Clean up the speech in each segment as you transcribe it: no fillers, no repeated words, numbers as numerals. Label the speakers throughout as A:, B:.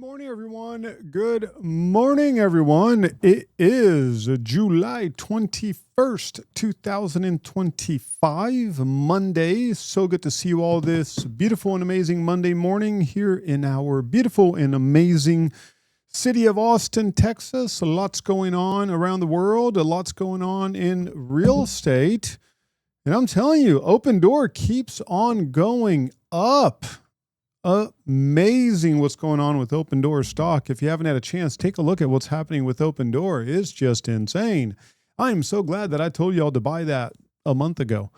A: morning, everyone. Good morning, everyone. It is July 21st, 2025, Monday. So good to see you all this beautiful and amazing Monday morning here in our beautiful and amazing city of Austin, Texas. Lots going on around the world, lots going on in real estate. And I'm telling you, Open Door keeps on going up. Amazing what's going on with Open Door stock. If you haven't had a chance, take a look at what's happening with Open Door. It's just insane. I am so glad that I told y'all to buy that a month ago.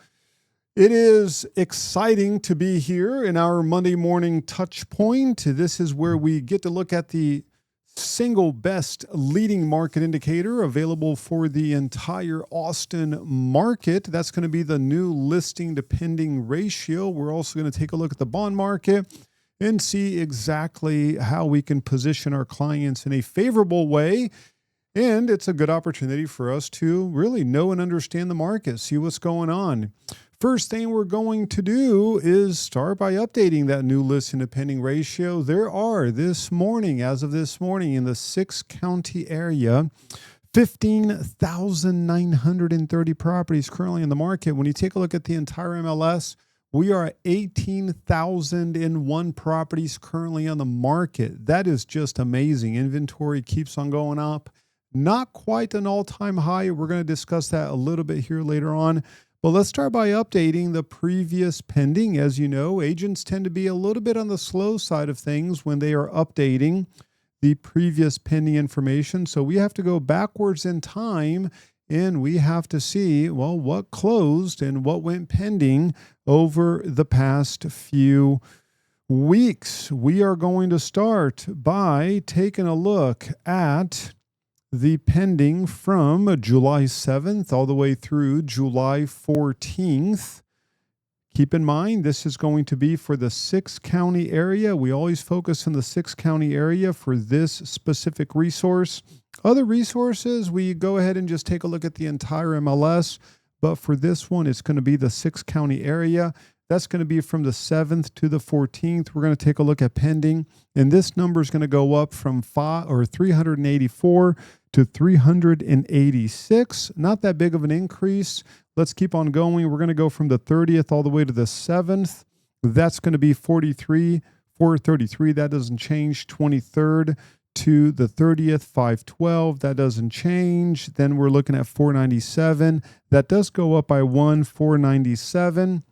A: It is exciting to be here in our Monday morning touch point. This is where we get to look at the single best leading market indicator available for the entire Austin market. That's going to be the new listing to pending ratio. We're also going to take a look at the bond market and see exactly how we can position our clients in a favorable way. And it's a good opportunity for us to really know and understand the market, see what's going on. First thing we're going to do is start by updating that new listing to pending ratio. There are this morning, as of this morning, in the 6-county area, 15,930 properties currently in the market. When you take a look at the entire MLS, we are at 18,001 properties currently on the market. That is just amazing. Inventory keeps on going up. Not quite an all-time high. We're going to discuss that a little bit here later on. But let's start by updating the previous pending. As you know, agents tend to be a little bit on the slow side of things when they are updating the previous pending information. So we have to go backwards in time and we have to see, well, what closed and what went pending over the past few weeks. We are going to start by taking a look at the pending from July 7th all the way through July 14th. Keep in mind, this is going to be for the 6-county area. We always focus in the 6-county area for this specific resource. Other resources, we go ahead and just take a look at the entire MLS. But for this one, it's going to be the 6-county area. That's going to be from the 7th to the 14th. We're going to take a look at pending. And this number is going to go up from 384 to 386. Not that big of an increase. Let's keep on going. We're going to go from the 30th all the way to the 7th. That's going to be 433. That doesn't change. 23rd to the 30th, 512. That doesn't change. Then we're looking at 497. That does go up by 497.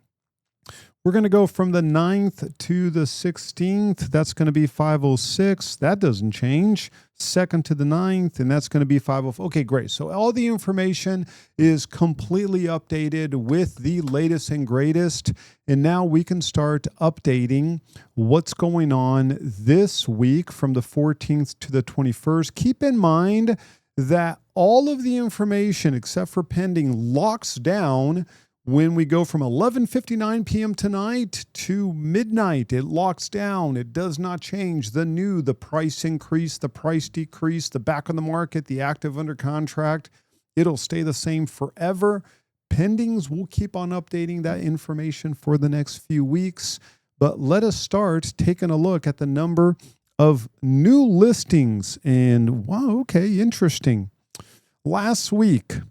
A: We're going to go from the 9th to the 16th. That's going to be 506. That doesn't change. 2nd to the 9th, and that's going to be 504. Okay, great. So all the information is completely updated with the latest and greatest. And now we can start updating what's going on this week from the 14th to the 21st. Keep in mind that all of the information except for pending locks down when we go from 11:59 p.m. tonight to midnight. It locks down. It does not change. The price increase, the price decrease, the back on the market, the active under contract, it'll stay the same forever. Pendings, we'll keep on updating that information for the next few weeks. But let us start taking a look at the number of new listings. And wow, okay, interesting. Last week,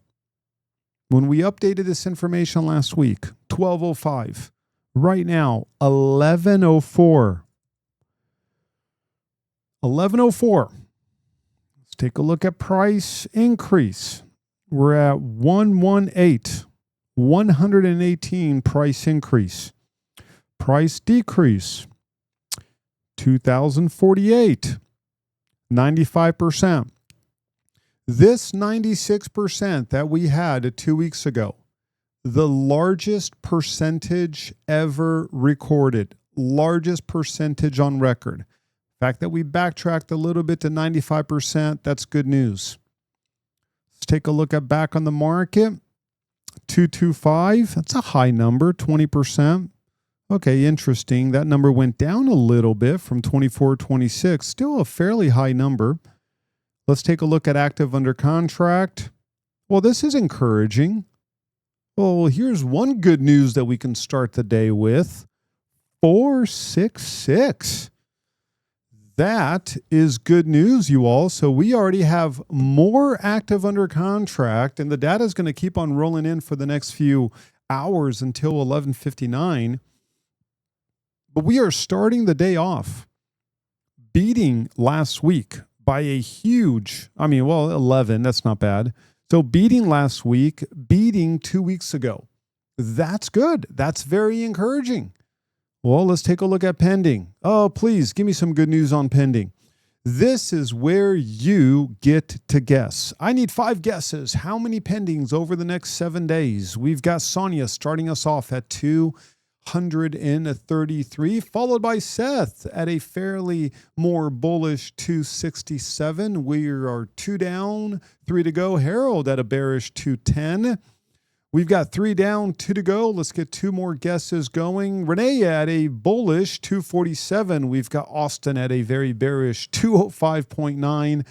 A: when we updated this information last week, 12:05. Right now, 11:04. 11:04. Let's take a look at price increase. We're at 118. 118 price increase. Price decrease. 2,048. 95%. This 96% that we had 2 weeks ago, the largest percentage ever recorded, largest percentage on record. The fact that we backtracked a little bit to 95%, that's good news. Let's take a look at back on the market. 225, that's a high number, 20%. Okay, interesting. That number went down a little bit from 24.26, still a fairly high number. Let's take a look at active under contract. Well, this is encouraging. Well, here's one good news that we can start the day with. 466. That is good news, you all. So we already have more active under contract, and the data is going to keep on rolling in for the next few hours until 11:59. But we are starting the day off beating last week by a huge, 11, that's not bad. So beating last week, beating 2 weeks ago. That's good. That's very encouraging. Well, let's take a look at pending. Oh, please give me some good news on pending. This is where you get to guess. I need 5 guesses. How many pendings over the next 7 days? We've got Sonia starting us off at 233, followed by Seth at a fairly more bullish 267. We are 2 down, 3 to go. Harold at a bearish 210. We've got 3 down, 2 to go. Let's get 2 more guesses going. Renee at a bullish 247. We've got Austin at a very bearish 205.9.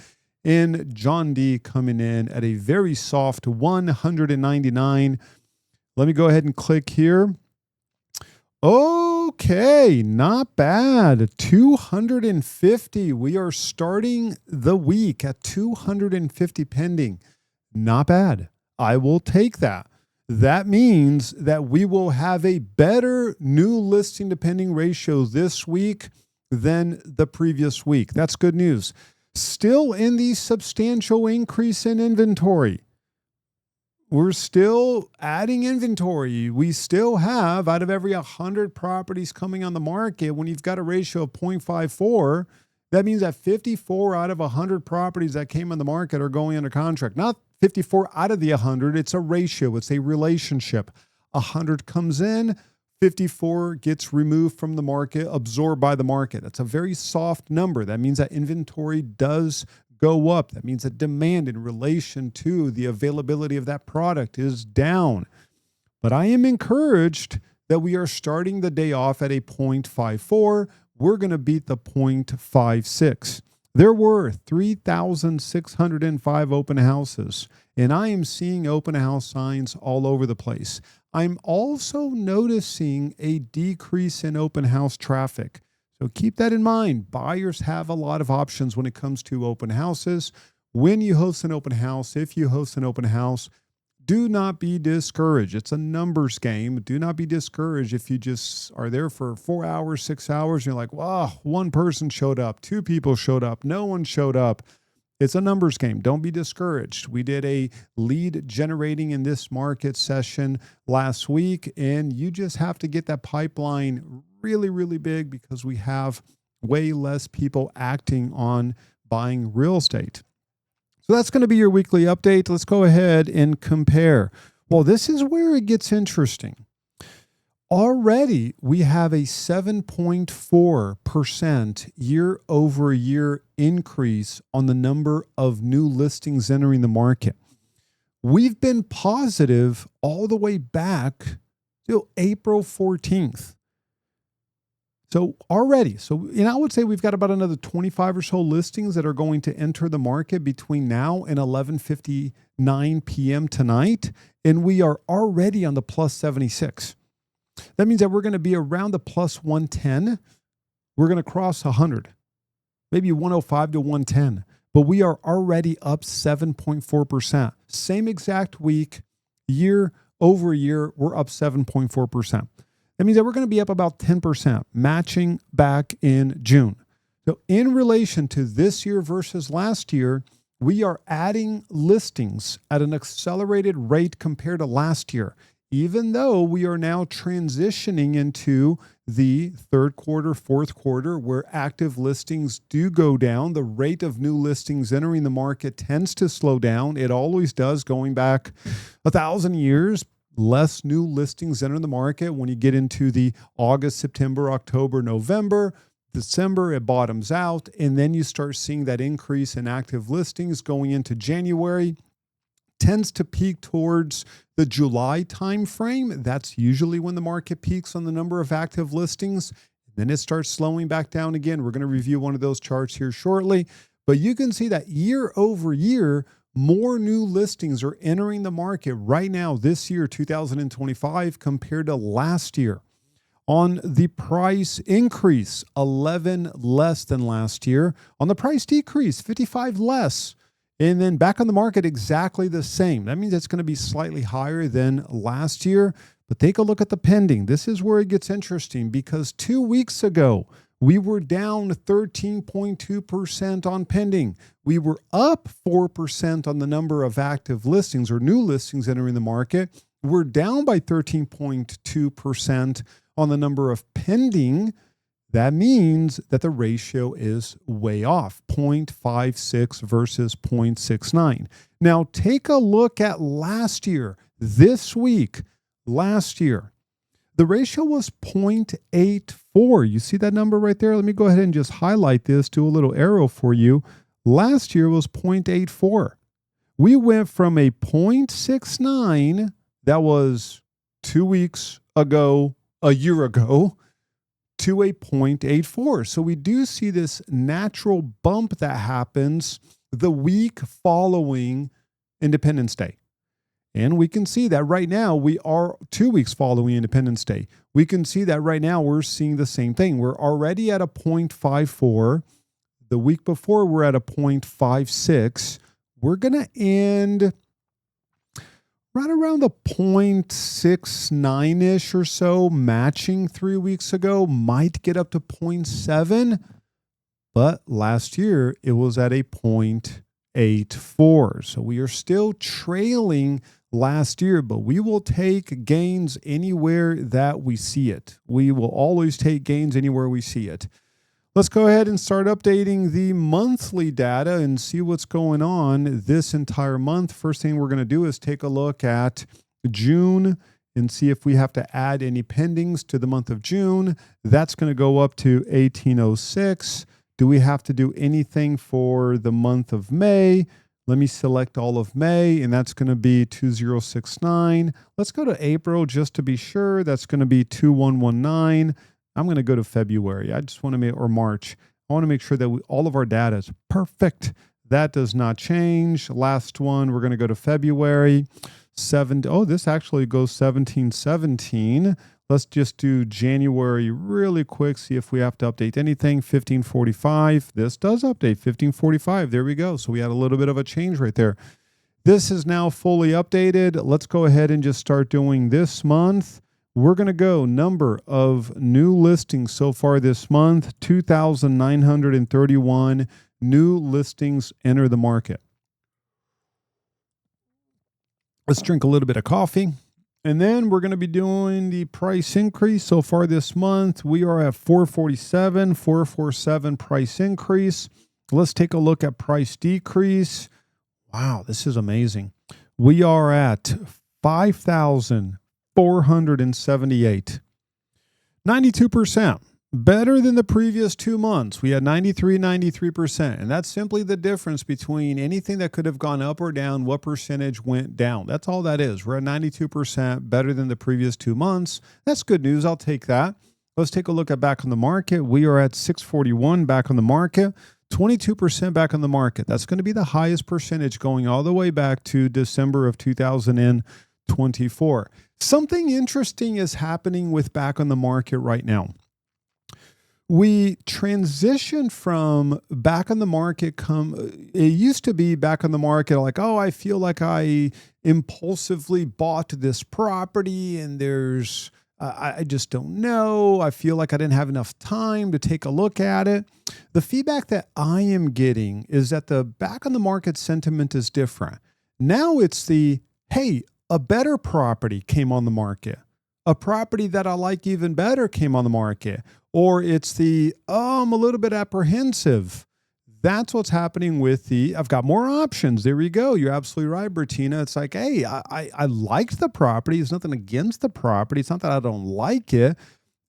A: And John D coming in at a very soft 199. Let me go ahead and click here. Okay, not bad. 250. We are starting the week at 250 pending. Not bad. I will take that. That means that we will have a better new listing to pending ratio this week than the previous week. That's good news. Still in the substantial increase in inventory. We're still adding inventory. We still have, out of every 100 properties coming on the market, when you've got a ratio of 0.54, that means that 54 out of 100 properties that came on the market are going under contract. Not 54 out of the 100. It's a ratio. It's a relationship. 100 comes in, 54 gets removed from the market, absorbed by the market. That's a very soft number. That means that inventory does go up. That means that demand in relation to the availability of that product is down. But I am encouraged that we are starting the day off at a 0.54. We're going to beat the 0.56. There were 3,605 open houses, and I am seeing open house signs all over the place. I'm also noticing a decrease in open house traffic. So keep that in mind. Buyers have a lot of options when it comes to open houses. When you host an open house, if you host an open house, do not be discouraged. It's a numbers game. Do not be discouraged if you just are there for 4 hours, 6 hours. And you're like, wow, 1 person showed up, 2 people showed up, no one showed up. It's a numbers game. Don't be discouraged. We did a lead generating in this market session last week, and you just have to get that pipeline really, really big because we have way less people acting on buying real estate. So that's going to be your weekly update. Let's go ahead and compare. Well, this is where it gets interesting. Already, we have a 7.4% year-over-year increase on the number of new listings entering the market. We've been positive all the way back to April 14th. So already, I would say we've got about another 25 or so listings that are going to enter the market between now and 11:59 p.m. tonight, and we are already on the plus 76. That means that we're going to be around the plus 110. We're going to cross 100, maybe 105 to 110, but we are already up 7.4%. Same exact week, year over year, we're up 7.4%. That means that we're going to be up about 10%, matching back in June. So in relation to this year versus last year, we are adding listings at an accelerated rate compared to last year, even though we are now transitioning into the third quarter, fourth quarter, where active listings do go down. The rate of new listings entering the market tends to slow down. It always does, going back 1,000 years. Less new listings enter the market when you get into the August, September, October, November, December, it bottoms out. And then you start seeing that increase in active listings going into January. Tends to peak towards the July timeframe. That's usually when the market peaks on the number of active listings. Then it starts slowing back down again. We're going to review one of those charts here shortly. But you can see that year over year, more new listings are entering the market right now this year, 2025, compared to last year. On the price increase, 11 less than last year. On the price decrease, 55 less. And then back on the market, exactly the same. That means it's going to be slightly higher than last year. But take a look at the pending. This is where it gets interesting because 2 weeks ago, we were down 13.2% on pending. We were up 4% on the number of active listings or new listings entering the market. We're down by 13.2% on the number of pending. That means that the ratio is way off, 0.56 versus 0.69. Now, take a look at last year, this week, last year. The ratio was 0.84. You see that number right there? Let me go ahead and just highlight this, do a little arrow for you. Last year was 0.84. We went from a 0.69 that was 2 weeks ago, a year ago, to a 0.84. So we do see this natural bump that happens the week following Independence Day. And we can see that right now we are 2 weeks following Independence Day. We can see that right now we're seeing the same thing. We're already at a 0.54. The week before we're at a 0.56. We're going to end right around the 0.69-ish or so, matching 3 weeks ago, might get up to 0.7. But last year it was at a 0.84. So we are still trailing last year, but we will take gains anywhere that we see it. We will always take gains anywhere we see it. Let's go ahead and start updating the monthly data and see what's going on this entire month. First thing we're going to do is take a look at June and see if we have to add any pendings to the month of June. That's going to go up to 1806. Do we have to do anything for the month of May? Let me select all of May, and that's going to be 2069. Let's go to April just to be sure. That's going to be 2119. I'm going to go to February. I just want to make, or March. I want to make sure that all of our data is perfect. That does not change. Last one, we're going to go to February. This actually goes 1717. Let's just do January really quick, see if we have to update anything. 1545. This does update 1545. There we go. So we had a little bit of a change right there. This is now fully updated. Let's go ahead and just start doing this month. We're going to go number of new listings so far this month, 2,931 new listings enter the market. Let's drink a little bit of coffee. And then we're going to be doing the price increase. So far this month, we are at 447 price increase. Let's take a look at price decrease. Wow, this is amazing. We are at 5,478. 92%. Better than the previous 2 months. We had 93%. And that's simply the difference between anything that could have gone up or down, what percentage went down. That's all that is. We're at 92%, better than the previous 2 months. That's good news. I'll take that. Let's take a look at back on the market. We are at 641 back on the market, 22% back on the market. That's going to be the highest percentage going all the way back to December of 2024. Something interesting is happening with back on the market right now. We transitioned from back on the market. It used to be back on the market like, oh, I feel like I impulsively bought this property and I just don't know. I feel like I didn't have enough time to take a look at it. The feedback that I am getting is that the back on the market sentiment is different. Now it's hey, a better property came on the market. A property that I like even better came on the market. Or it's I'm a little bit apprehensive. That's what's happening with I've got more options. There we go. You're absolutely right, Bertina. It's like, hey, I liked the property. It's nothing against the property. It's not that I don't like it.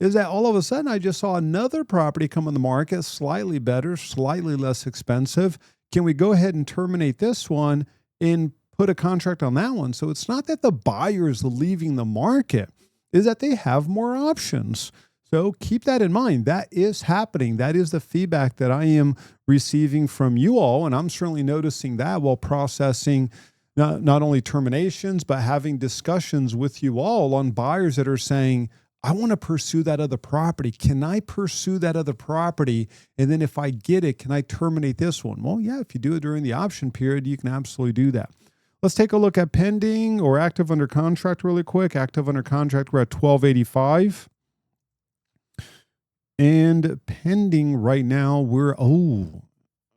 A: Is that all of a sudden I just saw another property come on the market, slightly better, slightly less expensive. Can we go ahead and terminate this one and put a contract on that one? So it's not that the buyer is leaving the market, is that they have more options. So keep that in mind. That is happening. That is the feedback that I am receiving from you all. And I'm certainly noticing that while processing not only terminations, but having discussions with you all on buyers that are saying, I want to pursue that other property. Can I pursue that other property? And then if I get it, can I terminate this one? Well, yeah, if you do it during the option period, you can absolutely do that. Let's take a look at pending or active under contract really quick. Active under contract, we're at 1285. And pending right now, we're, oh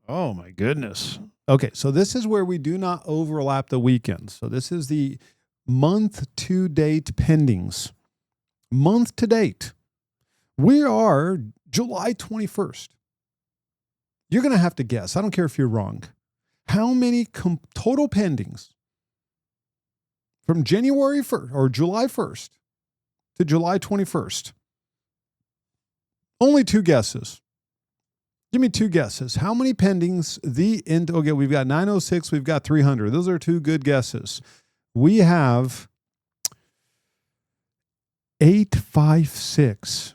A: my goodness. Okay, so this is where we do not overlap the weekends. So this is the month to date pendings. Month to date, we are July 21st. You're going to have to guess. I don't care if you're wrong. How many total pendings from January 1st or July 1st to July 21st? Only two guesses. Give me two guesses. How many pendings okay, we've got 906, we've got 300. Those are two good guesses. We have 856.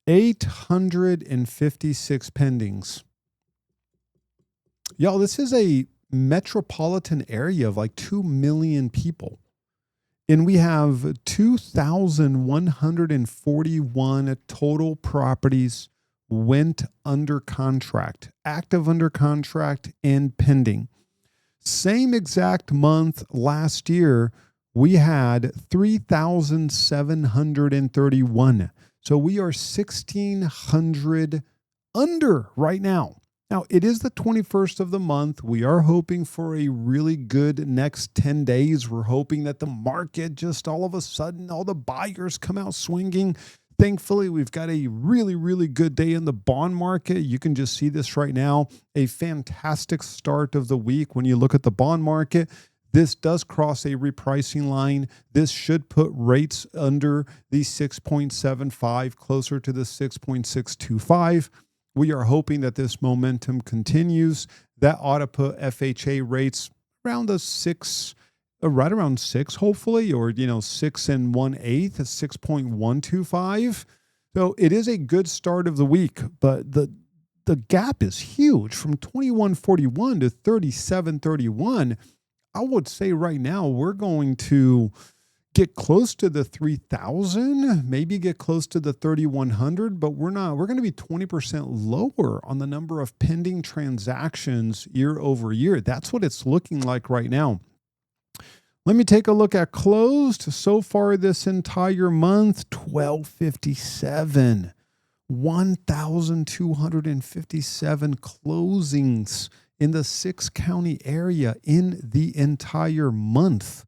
A: 856 pendings. Y'all, this is a metropolitan area of like 2 million people. And we have 2,141 total properties went under contract, active under contract, and pending. Same exact month last year, we had 3,731. So we are 1,600 under right now. Now, it is the 21st of the month. We are hoping for a really good next 10 days. We're hoping that the market just all of a sudden, all the buyers come out swinging. Thankfully, we've got a really, really good day in the bond market. You can just see this right now. A fantastic start of the week when you look at the bond market. This does cross a repricing line. This should put rates under the 6.75, closer to the 6.625. We are hoping that this momentum continues. That ought to put FHA rates around the 6, right around 6, hopefully, or 6 1/8, 6.125. So it is a good start of the week, but the gap is huge from 2141 to 3731. I would say right now we're going to get close to the 3,000, maybe get close to the 3,100, but we're going to be 20% lower on the number of pending transactions year over year. That's what it's looking like right now. Let me take a look at closed. So far this entire month, 1,257, 1,257 closings in the 6-county area in the entire month.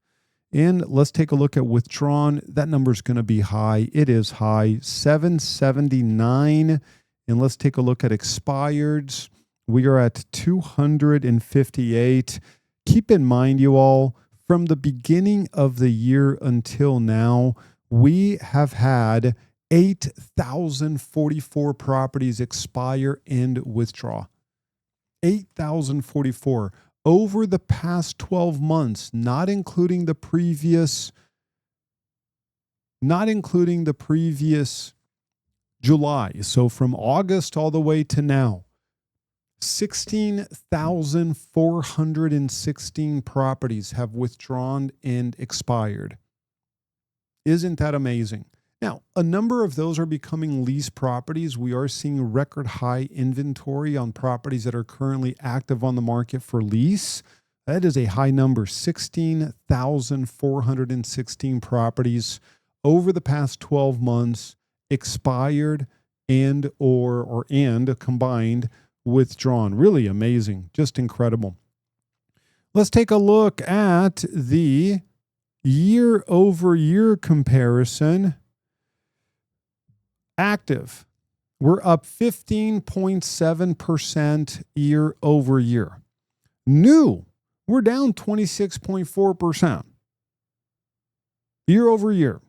A: And let's take a look at withdrawn. That number is going to be high. It is high, 779. And let's take a look at expireds. We are at 258. Keep in mind, you all, from the beginning of the year until now, we have had 8,044 properties expire and withdraw. 8,044. Over the past 12 months, not including the previous July. So from August all the way to now, 16,416 properties have withdrawn and expired. Isn't that amazing? Now, a number of those are becoming lease properties. We are seeing record high inventory on properties that are currently active on the market for lease. That is a high number, 16,416 properties over the past 12 months expired and combined withdrawn. Really amazing, just incredible. Let's take a look at the year over year comparison. Active, we're up 15.7% year over year. New, we're down 26.4% year over year.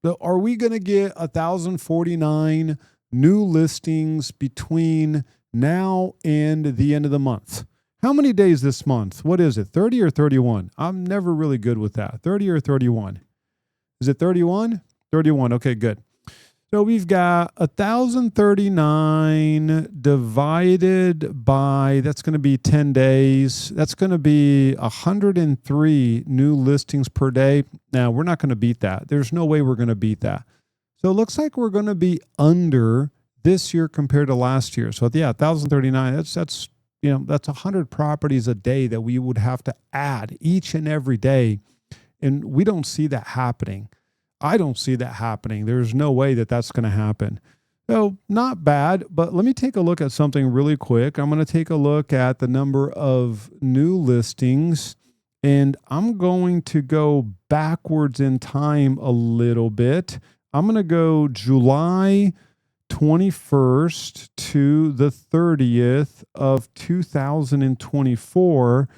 A: So are we going to get 1,049 new listings between now and the end of the month? How many days this month? What is it, 30 or 31? I'm never really good with that. 30 or 31? Is it 31? 31. Okay, good. So we've got 1,039 divided by, that's going to be 10 days. That's going to be 103 new listings per day. Now, we're not going to beat that. There's no way we're going to beat that. So it looks like we're going to be under this year compared to last year. So yeah, 1,039. That's 100 properties a day that we would have to add each and every day, and we don't see that happening. I don't see that happening. There's no way that that's going to happen. So not bad, but let me take a look at something really quick. I'm going to take a look at the number of new listings, and I'm going to go backwards in time a little bit. I'm going to go July 21st to the 30th of 2024.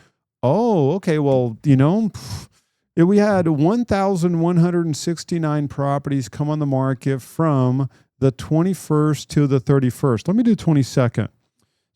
A: Oh, okay. Well, we had 1,169 properties come on the market from the 21st to the 31st. Let me do 22nd.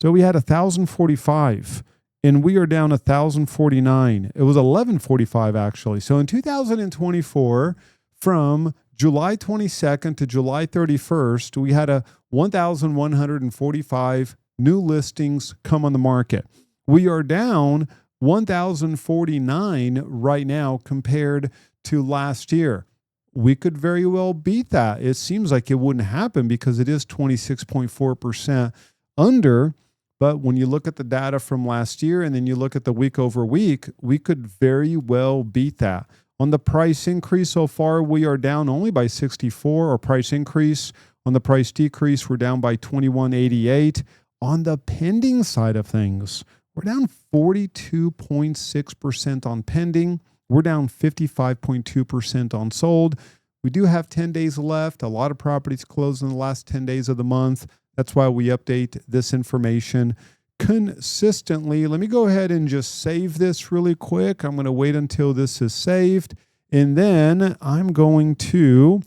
A: So we had 1,045, and we are down 1,049. It was 1,145 actually. So in 2024, from July 22nd to July 31st, we had 1,145 new listings come on the market. We are down 1,049 right now compared to last year. We could very well beat that. It seems like it wouldn't happen because it is 26.4% under. But when you look at the data from last year and then you look at the week over week, we could very well beat that. On the price increase so far, we are down only by 64, or price increase. On the price decrease, we're down by 21.88. On the pending side of things, we're down 42.6% on pending. We're down 55.2% on sold. We do have 10 days left. A lot of properties closed in the last 10 days of the month. That's why we update this information consistently. Let me go ahead and just save this really quick. I'm going to wait until this is saved. And then I'm going to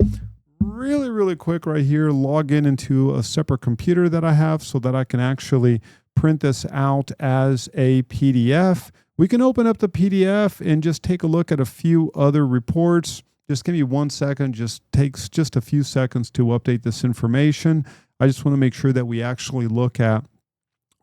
A: really quick right here, log in into a separate computer that I have so that I can actually print this out as a PDF. We can open up the PDF and just take a look at a few other reports. Just give me 1 second. Just takes just a few seconds to update this information. I just want to make sure that we actually look at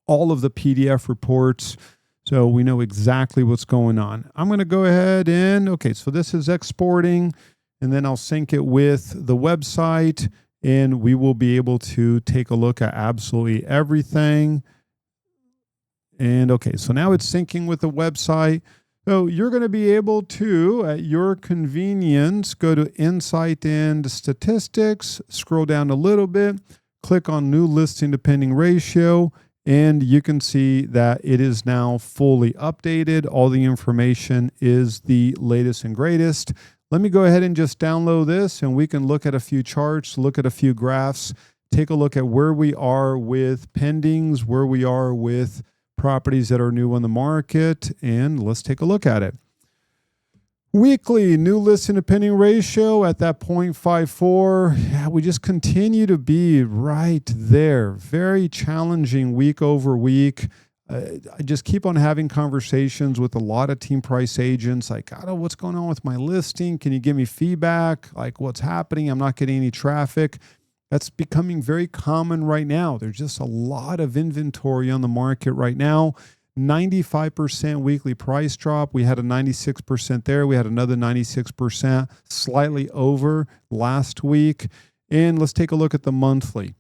A: all of the PDF reports so we know exactly what's going on. I'm going to go ahead and, okay, so this is exporting, and then I'll sync it with the website, and we will be able to take a look at absolutely everything. And okay, so now it's syncing with the website. So you're going to be able to, at your convenience, go to Insight and Statistics, scroll down a little bit, click on New Listing to Pending Ratio, and you can see that it is now fully updated. All the information is the latest and greatest. Let me go ahead and just download this, and we can look at a few charts, look at a few graphs, take a look at where we are with pendings, where we are with properties that are new on the market, and let's take a look at it. Weekly new listing to pending ratio at that 0.54. Yeah, we just continue to be right there. Very challenging week over week. I just keep on having conversations with a lot of team price agents. Like, I don't know what's going on with my listing. Can you give me feedback? Like, what's happening? I'm not getting any traffic. That's becoming very common right now. There's just a lot of inventory on the market right now. 95% weekly price drop. We had a 96% there. We had another 96%, slightly over last week. And let's take a look at the monthly.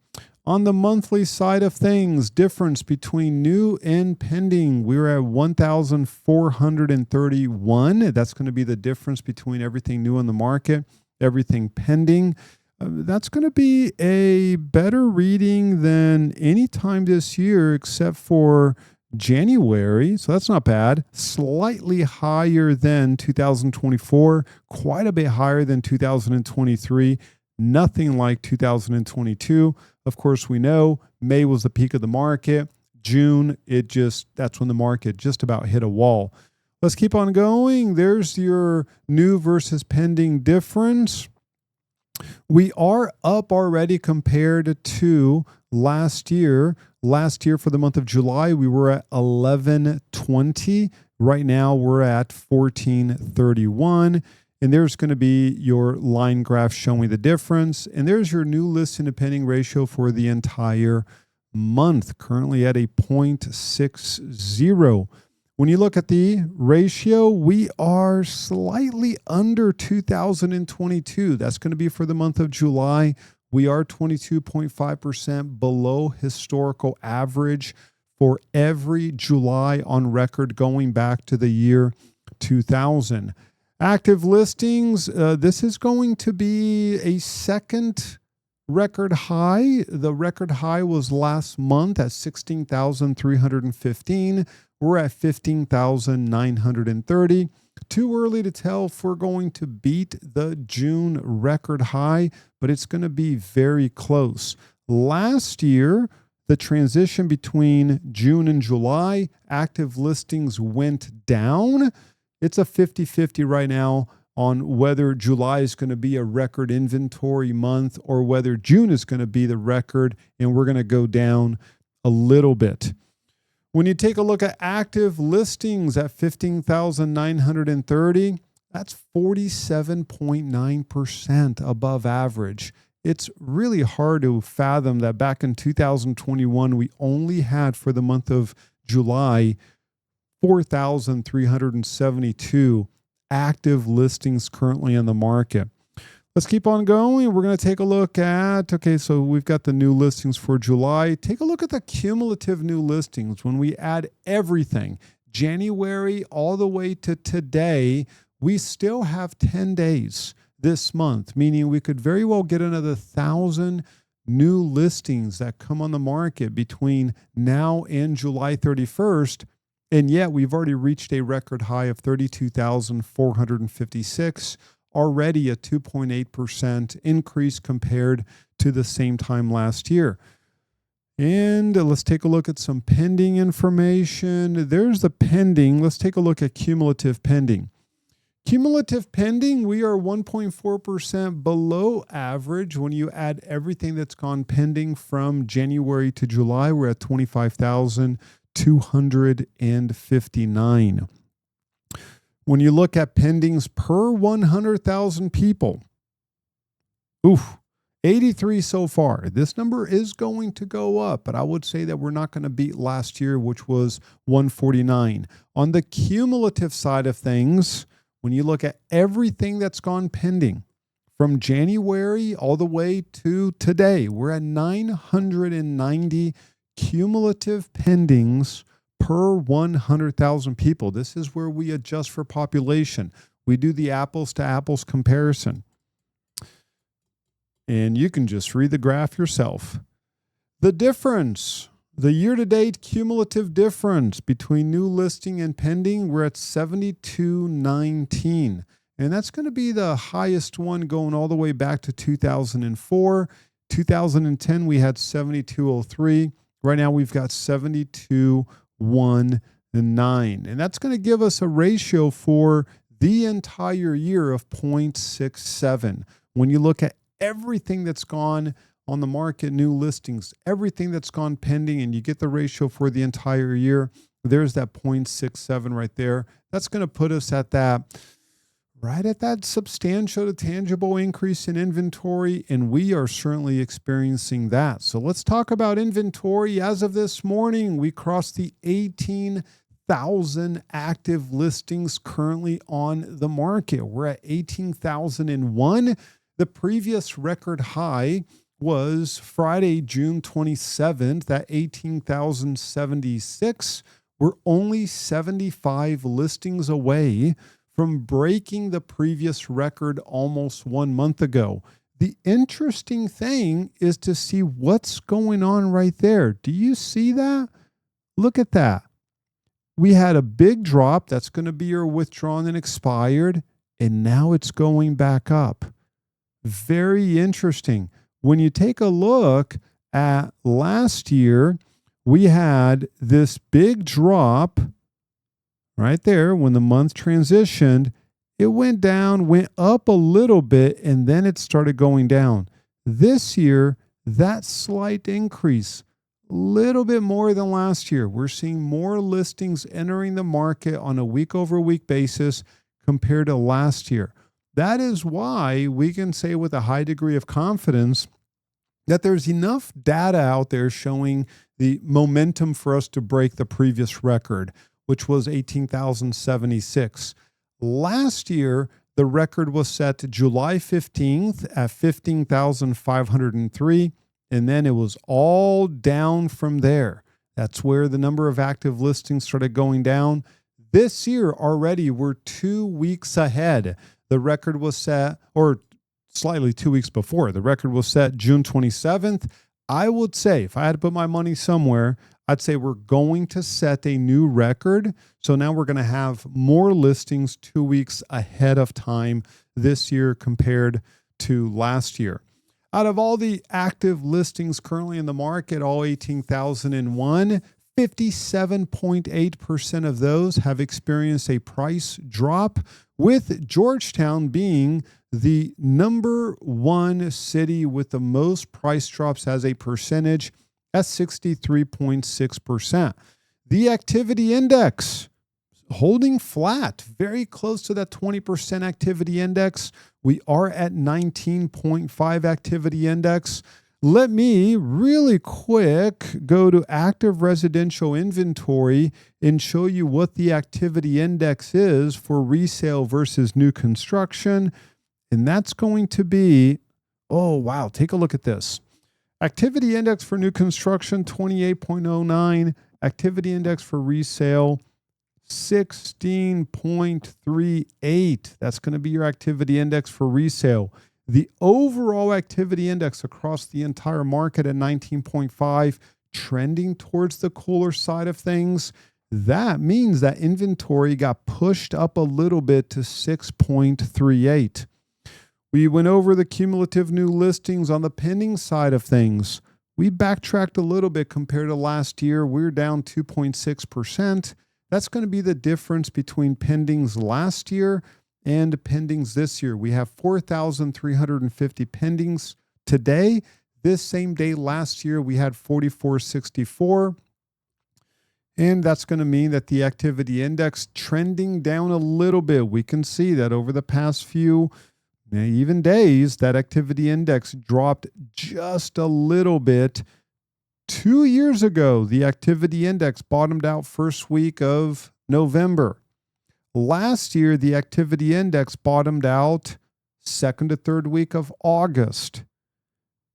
A: On the monthly side of things, difference between new and pending, we were at 1,431. That's going to be the difference between everything new on the market, everything pending. That's going to be a better reading than any time this year except for January. So that's not bad. Slightly higher than 2024, quite a bit higher than 2023. Nothing like 2022. Of course, we know May was the peak of the market. June, that's when the market just about hit a wall. Let's keep on going. There's your new versus pending difference. We are up already compared to last year. Last year for the month of July, we were at 1120. Right now, we're at 1431. And there's going to be your line graph showing the difference. And there's your new listing to pending ratio for the entire month, currently at a 0.60. When you look at the ratio, we are slightly under 2022. That's going to be for the month of July. We are 22.5% below historical average for every July on record going back to the year 2000. Active listings, this is going to be a second record high. The record high was last month at 16,315. We're at 15,930. Too early to tell if we're going to beat the June record high, but it's going to be very close. Last year, the transition between June and July, active listings went down. It's a 50-50 right now on whether July is going to be a record inventory month or whether June is going to be the record, and we're going to go down a little bit. When you take a look at active listings at 15,930, that's 47.9% above average. It's really hard to fathom that back in 2021, we only had for the month of July 4,372 active listings currently in the market. Let's keep on going. We're going to take a look at, so we've got the new listings for July. Take a look at the cumulative new listings. When we add everything, January all the way to today, we still have 10 days this month, meaning we could very well get another 1,000 new listings that come on the market between now and July 31st. And yet we've already reached a record high of 32,456, already a 2.8% increase compared to the same time last year. And let's take a look at some pending information. There's the pending. Let's take a look at cumulative pending. Cumulative pending, we are 1.4% below average. When you add everything that's gone pending from January to July, we're at 25,259. When you look at pendings per 100,000 people, 83 so far. This number is going to go up, but I would say that we're not going to beat last year, which was 149. On the cumulative side of things, when you look at everything that's gone pending from January all the way to today, we're at 990 cumulative pendings per 100,000 people. This is where we adjust for population. We do the apples to apples comparison. And you can just read the graph yourself. The difference, the year-to-date cumulative difference between new listing and pending, we're at 7219. And that's going to be the highest one going all the way back to 2004. 2010, we had 7203. Right now, we've got 7219. And that's going to give us a ratio for the entire year of 0.67. When you look at everything that's gone on the market, new listings, everything that's gone pending, and you get the ratio for the entire year, there's that 0.67 right there. That's going to put us at that, right at that substantial, tangible increase in inventory, and we are certainly experiencing that. So let's talk about inventory. As of this morning, we crossed the 18,000 active listings currently on the market. We're at 18,001. The previous record high was Friday, June 27th, at 18,076. We're only 75 listings away from breaking the previous record almost 1 month ago. The interesting thing is to see what's going on right there. Do you see that? Look at that. We had a big drop. That's going to be your withdrawn and expired, and now it's going back up. Very interesting. When you take a look at last year, we had this big drop right there. When the month transitioned, it went down, went up a little bit, and then it started going down. This year, that slight increase, a little bit more than last year. We're seeing more listings entering the market on a week-over-week basis compared to last year. That is why we can say with a high degree of confidence that there's enough data out there showing the momentum for us to break the previous record. which was 18,076. Last year, the record was set July 15th at 15,503, and then it was all down from there. That's where the number of active listings started going down. This year already, we're 2 weeks ahead. The record was set, or slightly 2 weeks before. The record was set June 27th. I would say, if I had to put my money somewhere, I'd say we're going to set a new record. So now we're going to have more listings 2 weeks ahead of time this year compared to last year. Out of all the active listings currently in the market, all 18,001, 57.8% of those have experienced a price drop, with Georgetown being the number one city with the most price drops as a percentage at 63.6%. The activity index holding flat, very close to that 20% activity index. We are at 19.5 activity index. Let me really quick go to active residential inventory and show you what the activity index is for resale versus new construction. And that's going to be, oh, wow, take a look at this. Activity index for new construction, 28.09. Activity index for resale, 16.38. That's going to be your activity index for resale. The overall activity index across the entire market at 19.5, trending towards the cooler side of things. That means that inventory got pushed up a little bit to 6.38. We went over the cumulative new listings on the pending side of things. We backtracked a little bit compared to last year. We're down 2.6%. That's going to be the difference between pendings last year and pendings this year. We have 4,350 pendings today. This same day last year, we had 4,464. And that's going to mean that the activity index trending down a little bit. We can see that over the past few even days, that activity index dropped just a little bit. 2 years ago, the activity index bottomed out first week of November. Last year, the activity index bottomed out second to third week of August.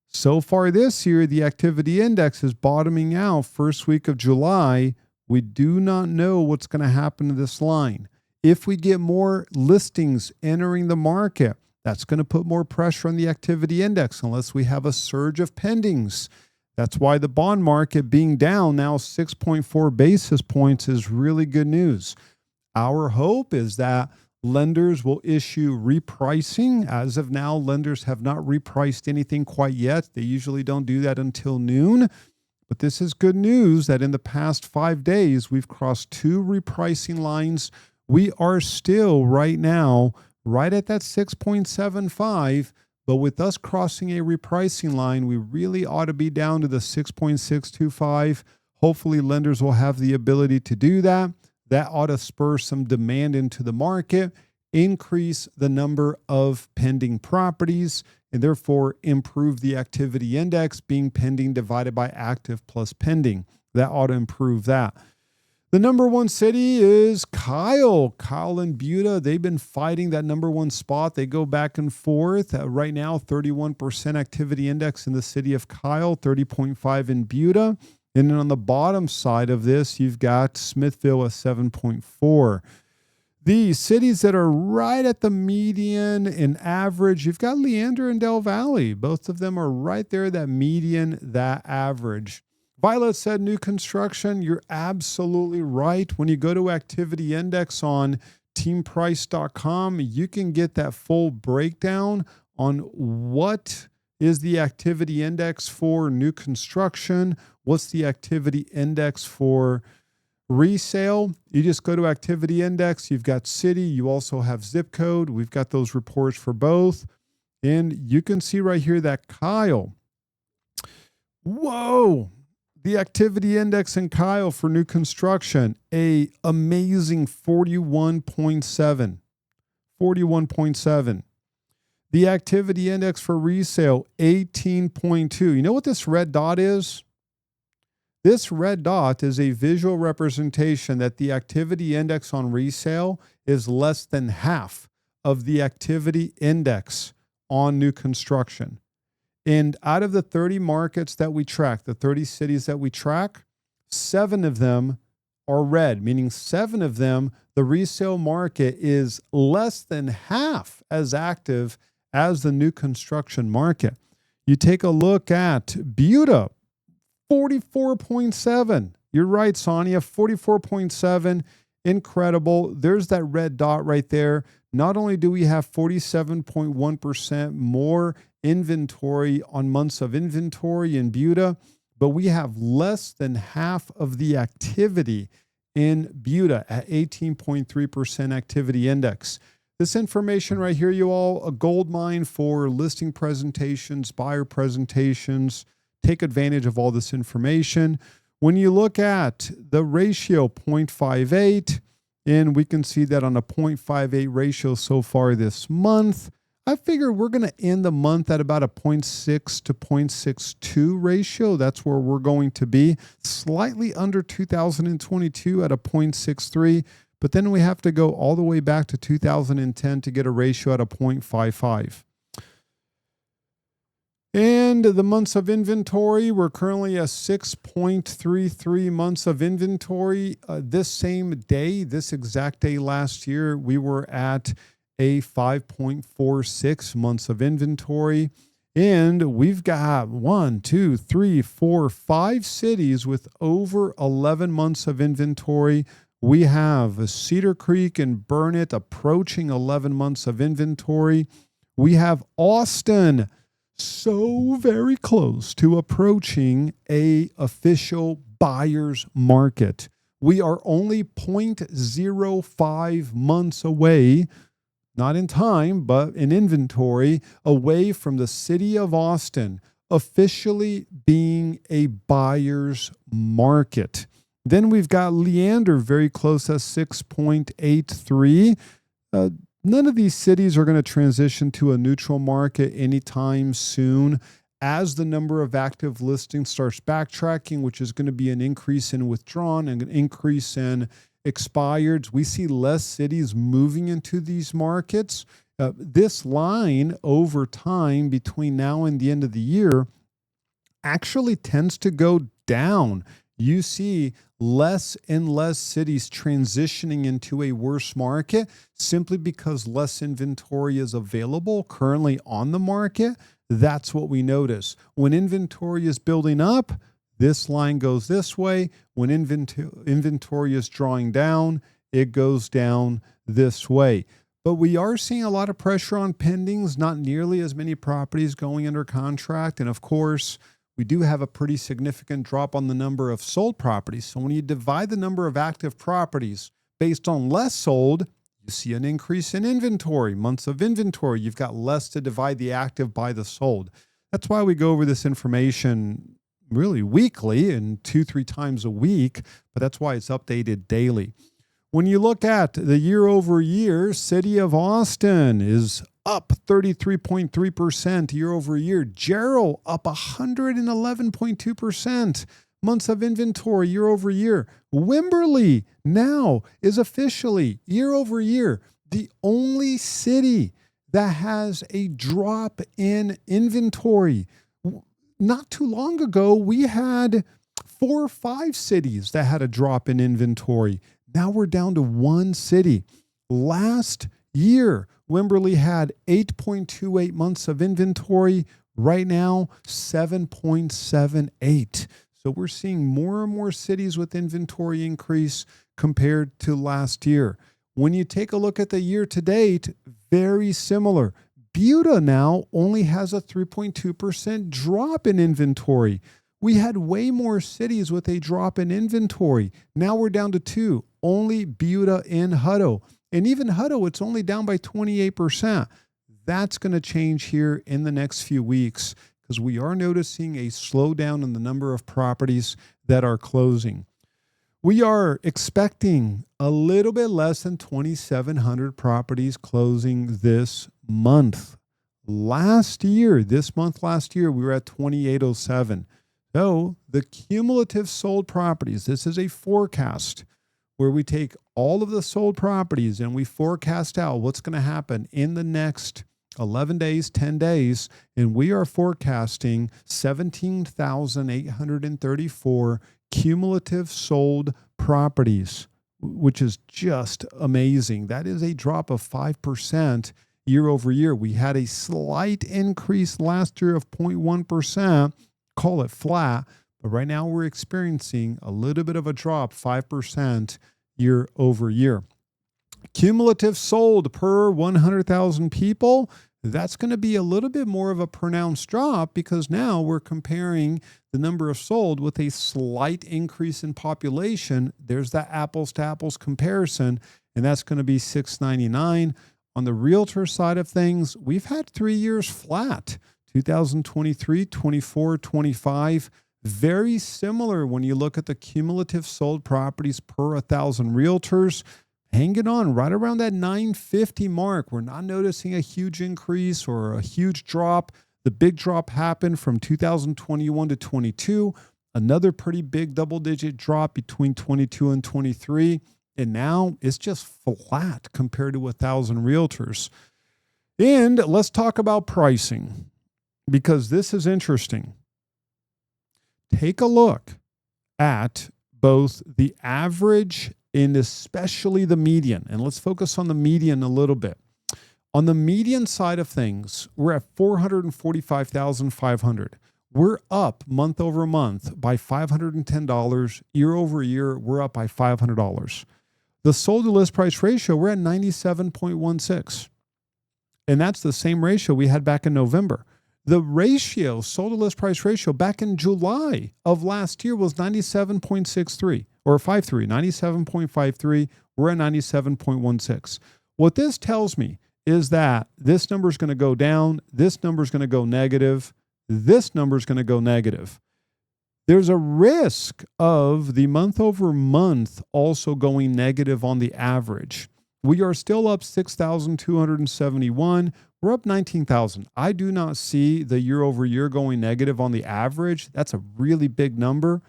A: So far this year, the activity index is bottoming out first week of July. We do not know what's going to happen to this line. If we get more listings entering the market, that's going to put more pressure on the activity index unless we have a surge of pendings. That's why the bond market being down now 6.4 basis points is really good news. Our hope is that lenders will issue repricing. As of now, lenders have not repriced anything quite yet. They usually don't do that until noon. But this is good news that in the past 5 days, we've crossed 2 repricing lines. We are still right now right at that 6.75. But with us crossing a repricing line, we really ought to be down to the 6.625. Hopefully, lenders will have the ability to do that. That ought to spur some demand into the market, increase the number of pending properties, and therefore improve the activity index, being pending divided by active plus pending. That ought to improve that. The number one city is Kyle. Kyle and Buda, they've been fighting that number one spot. They go back and forth. Right now, 31% activity index in the city of Kyle, 30.5 in Buda. And then on the bottom side of this, you've got Smithville at 7.4. The cities that are right at the median in average, you've got Leander and Del Valle. Both of them are right there, that median, that average. Violet said new construction. You're absolutely right. When you go to activity index on teamprice.com, you can get that full breakdown on what is the activity index for new construction, what's the activity index for resale. You just go to activity index. You've got city. You also have zip code. We've got those reports for both. And you can see right here that Kyle. Whoa. The activity index in Kyle for new construction, a amazing 41.7. 41.7. The activity index for resale, 18.2. You know what this red dot is? This red dot is a visual representation that the activity index on resale is less than half of the activity index on new construction. And out of the 30 markets that we track, the 30 cities that we track, 7 of them are red, meaning 7 of them, the resale market is less than half as active as the new construction market. You take a look at Buda, 44.7. You're right, Sonia, 44.7. Incredible. There's that red dot right there. Not only do we have 47.1% more inventory on months of inventory in Buda, but we have less than half of the activity in Buda at 18.3% activity index. This information right here, you all, a gold mine for listing presentations, buyer presentations. Take advantage of all this information. When you look at the ratio 0.58, and we can see that on a 0.58 ratio so far this month, I figure we're going to end the month at about a 0.6 to 0.62 ratio. That's where we're going to be, slightly under 2022 at a 0.63. But then we have to go all the way back to 2010 to get a ratio at a 0.55. And the months of inventory, we're currently at 6.33 months of inventory. This same day, this exact day last year, we were at a 5.46 months of inventory. And we've got 5 cities with over 11 months of inventory. We have Cedar Creek and Burnet approaching 11 months of inventory. We have Austin so very close to approaching a official buyer's market. We are only 0.05 months away, not in time, but in inventory, away from the city of Austin officially being a buyer's market. Then we've got Leander very close at 6.83. None of these cities are going to transition to a neutral market anytime soon. As the number of active listings starts backtracking, which is going to be an increase in withdrawn and an increase in expireds, we see less cities moving into these markets. This line over time between now and the end of the year actually tends to go down. You see less and less cities transitioning into a worse market simply because less inventory is available currently on the market. That's what we notice. When inventory is building up, this line goes this way. When inventory is drawing down, it goes down this way. But we are seeing a lot of pressure on pendings, not nearly as many properties going under contract. And of course, we do have a pretty significant drop on the number of sold properties. So when you divide the number of active properties based on less sold, you see an increase in inventory, months of inventory. You've got less to divide the active by the sold. That's why we go over this information really weekly and 2-3 times a week, but that's why it's updated daily. When you look at the year over year, City of Austin is up 33.3% year over year. Jarrell up 111.2%. Months of inventory year over year. Wimberley now is officially year over year the only city that has a drop in inventory. Not too long ago, we had 4 or 5 cities that had a drop in inventory. Now we're down to 1 city. Last year, Wimberley had 8.28 months of inventory. Right now, 7.78. So we're seeing more and more cities with inventory increase compared to last year. When you take a look at the year to date, very similar. Buda now only has a 3.2% drop in inventory. We had way more cities with a drop in inventory. Now we're down to 2, only Buda and Hutto. And even Hutto, it's only down by 28%. That's going to change here in the next few weeks because we are noticing a slowdown in the number of properties that are closing. We are expecting a little bit less than 2,700 properties closing this month. This month last year, we were at 2,807. So the cumulative sold properties, this is a forecast where we take all of the sold properties and we forecast out what's going to happen in the next 11 days, 10 days, and we are forecasting 17,834 cumulative sold properties, which is just amazing. That is a drop of 5% year over year. We had a slight increase last year of 0.1%, call it flat, but right now we're experiencing a little bit of a drop, 5% year over year. Cumulative sold per 100,000 people, that's going to be a little bit more of a pronounced drop because now we're comparing the number of sold with a slight increase in population. There's that apples to apples comparison, and that's going to be 699. On the realtor side of things, we've had 3 years flat, 2023, 24, 25. Very similar when you look at the cumulative sold properties per 1,000 realtors. Hanging on right around that 950 mark. We're not noticing a huge increase or a huge drop. The big drop happened from 2021 to 22. Another pretty big double-digit drop between 22 and 23. And now it's just flat compared to 1,000 realtors. And let's talk about pricing because this is interesting. Take a look at both the average and especially the median. And let's focus on the median a little bit. On the median side of things, we're at 445,500. We're up month over month by $510. Year over year, we're up by $500. The sold to list price ratio, we're at 97.16. And that's the same ratio we had back in November. The ratio, sold to list price ratio, back in July of last year was 97.63 or 53, 97.53. We're at 97.16. What this tells me is that this number is going to go down. This number is going to go negative. This number is going to go negative. There's a risk of the month over month also going negative on the average. We are still up 6,271. We're up 19,000. I do not see the year over year going negative on the average. That's a really big number,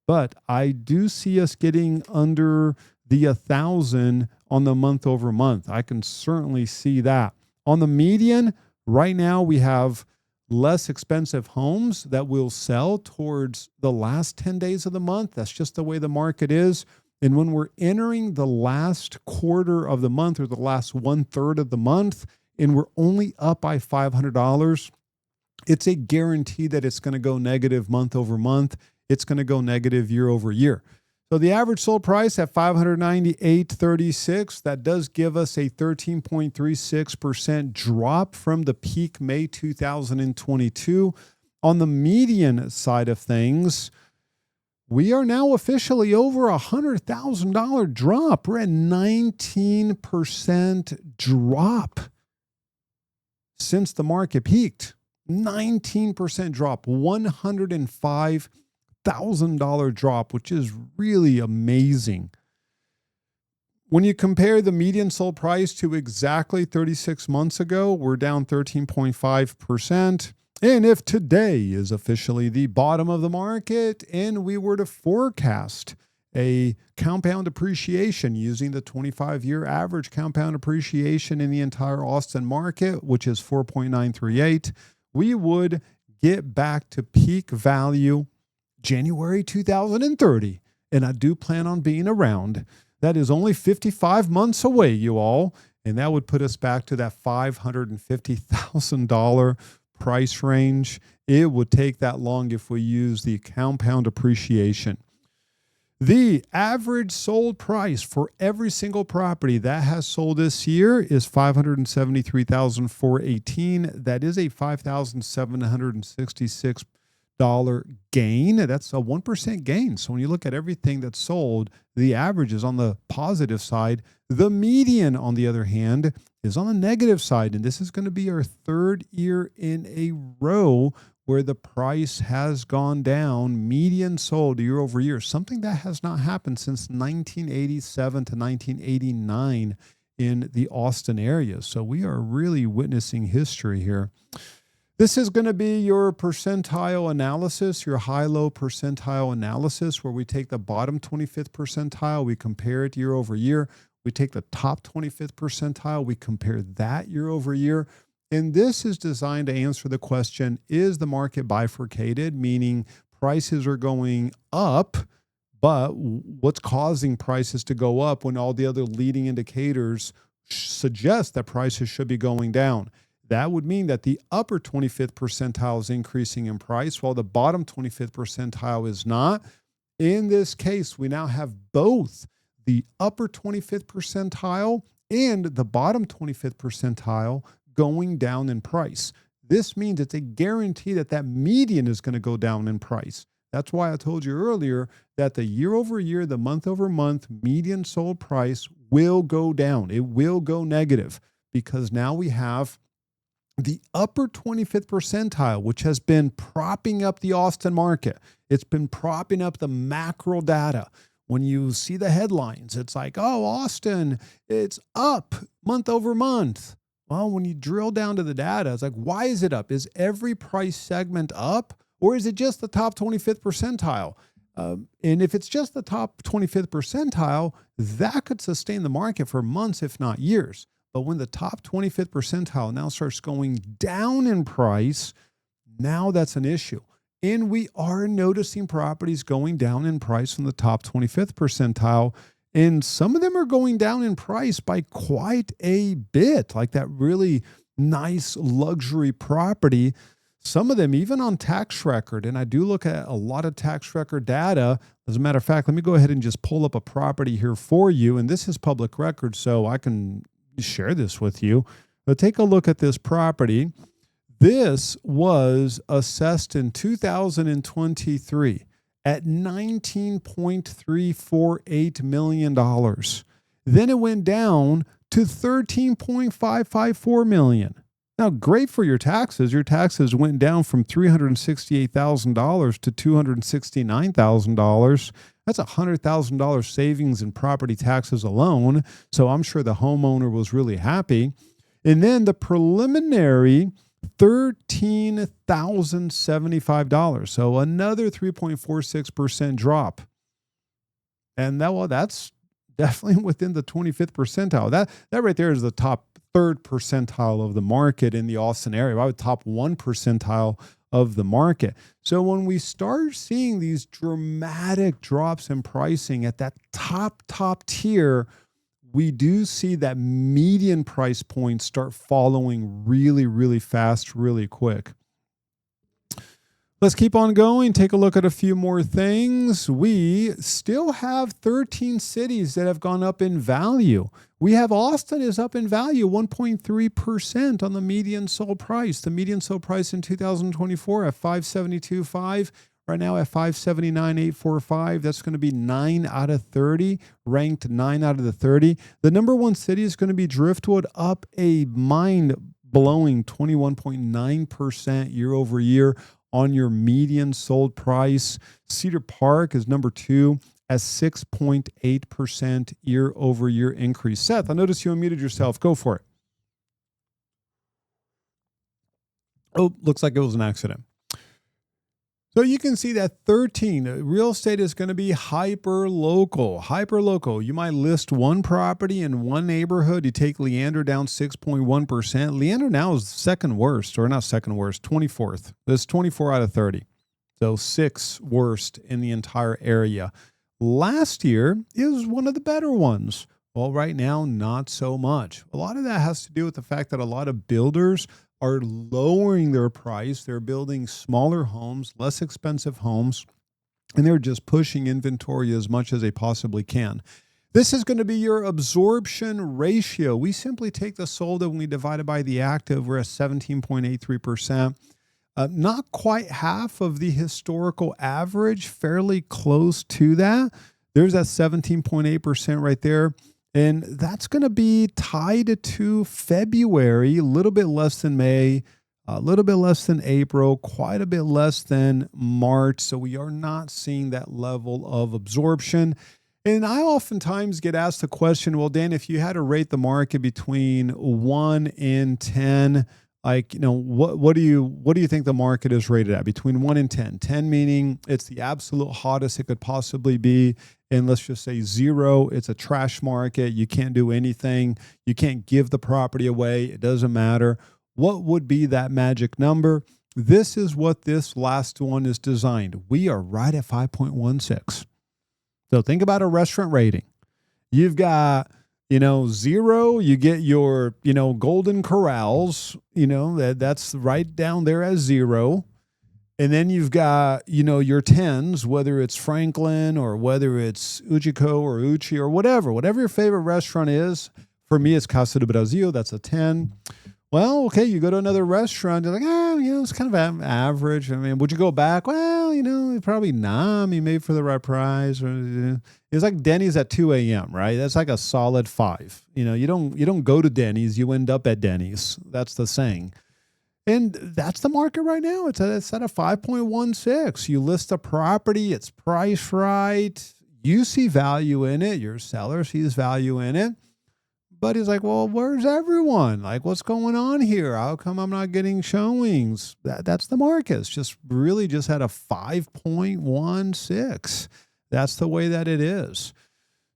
A: but I do see us getting under the 1,000 on the month over month. I can certainly see that. On the median, right now we have less expensive homes that will sell towards the last 10 days of the month. That's just the way the market is. And when we're entering the last quarter of the month or the last 1/3 of the month, and we're only up by $500, it's a guarantee that it's going to go negative month over month. It's going to go negative year over year. So the average sold price at $598.36, that does give us a 13.36% drop from the peak May 2022. On the median side of things, we are now officially over $100,000 drop. We're at 19% drop since the market peaked. 19% drop, $105,000 drop, which is really amazing. When you compare the median sold price to exactly 36 months ago, we're down 13.5%. And if today is officially the bottom of the market and we were to forecast a compound appreciation using the 25-year average compound appreciation in the entire Austin market, which is 4.938, we would get back to peak value January 2030. And I do plan on being around. That is only 55 months away, you all. And that would put us back to that $550,000 price range. It would take that long if we use the compound appreciation. The average sold price for every single property that has sold this year is $573,418. That is a $5,766 gain. That's a 1% gain. So when you look at everything that's sold, the average is on the positive side. The median, on the other hand, is on the negative side. And this is going to be our third year in a row where the price has gone down, median sold year over year, something that has not happened since 1987 to 1989 in the Austin area. So we are really witnessing history here. This is going to be your percentile analysis, your high-low percentile analysis, where we take the bottom 25th percentile, we compare it year over year. We take the top 25th percentile, we compare that year over year. And this is designed to answer the question, is the market bifurcated, meaning prices are going up, but what's causing prices to go up when all the other leading indicators suggest that prices should be going down? That would mean that the upper 25th percentile is increasing in price while the bottom 25th percentile is not. In this case, we now have both the upper 25th percentile and the bottom 25th percentile going down in price. This means it's a guarantee that that median is going to go down in price. That's why I told you earlier that the year over year, the month over month median sold price will go down. It will go negative because now we have the upper 25th percentile, which has been propping up the Austin market. It's been propping up the macro data. When you see the headlines, it's like, oh, Austin, it's up month over month. Well, when you drill down to the data, it's like, why is it up? Is every price segment up, or is it just the top 25th percentile? And if it's just the top 25th percentile, that could sustain the market for months, if not years. But when the top 25th percentile now starts going down in price, now that's an issue. And we are noticing properties going down in price from the top 25th percentile. And some of them are going down in price by quite a bit, like that really nice luxury property. Some of them even on tax record. And I do look at a lot of tax record data. As a matter of fact, let me go ahead and just pull up a property here for you. And this is public record, so I can share this with you. But take a look at this property. This was assessed in 2023 at $19.348 million. Then it went down to $13.554 million. Now, great for your taxes. Your taxes went down from $368,000 to $269,000. That's $100,000 savings in property taxes alone. So I'm sure the homeowner was really happy. And then the preliminary $13,075. So another 3.46% drop. And that's definitely within the 25th percentile. That right there is the top third percentile of the market in the Austin area, right? Top 1 percentile of the market. So when we start seeing these dramatic drops in pricing at that top tier, we do see that median price points start following really, really fast, really quick. Let's keep on going. Take a look at a few more things. We still have 13 cities that have gone up in value. We have Austin is up in value 1.3% on the median sold price. The median sold price in 2024 at $572,500. Right now at $579,845. That's going to be 9 out of 30, ranked 9 out of the 30. The number one city is going to be Driftwood, up a mind-blowing 21.9% year over year on your median sold price. Cedar Park is number 2 at 6.8% year over year increase. Seth, I noticed you unmuted yourself. Go for it. Oh, looks like it was an accident. So you can see that 13, real estate is going to be hyper local. You might list one property in one neighborhood. You take Leander down 6.1%. Leander now is second worst, or not second worst, 24th. That's 24 out of 30. So 6th worst in the entire area. Last year is one of the better ones. Well, right now, not so much. A lot of that has to do with the fact that a lot of builders are lowering their price. They're building smaller homes, less expensive homes, and they're just pushing inventory as much as they possibly can. This is going to be your absorption ratio. We simply take the sold and we divide it by the active. We're at 17.83%. Not quite half of the historical average, fairly close to that. There's that 17.8% right there. And that's going to be tied to February, a little bit less than May, a little bit less than April, quite a bit less than March. So we are not seeing that level of absorption. And I oftentimes get asked the question, well, Dan, if you had to rate the market between 1 and 10, Like, what do you think the market is rated at? Between 1 and 10. 10 meaning it's the absolute hottest it could possibly be. And let's just say 0, it's a trash market. You can't do anything. You can't give the property away. It doesn't matter. What would be that magic number? This is what this last one is designed. We are right at 5.16. So think about a restaurant rating. You've got 0, you get your, Golden Corrals, that's right down there as 0. And then you've got, your 10s, whether it's Franklin or whether it's Uchiko or Uchi or whatever your favorite restaurant is. For me, it's Casa do Brasil. That's a 10. Well, okay, you go to another restaurant, you're like, it's kind of average. I mean, would you go back? Well, probably not. Maybe for the right price. It's like Denny's at 2 a.m., right? That's like a solid 5. You don't go to Denny's, you end up at Denny's. That's the saying. And that's the market right now. It's at a 5.16. You list a property, it's priced right. You see value in it. Your seller sees value in it. But he's like, well, where's everyone? Like, what's going on here? How come I'm not getting showings? That's the market. It's just really just at a 5.16. That's the way that it is.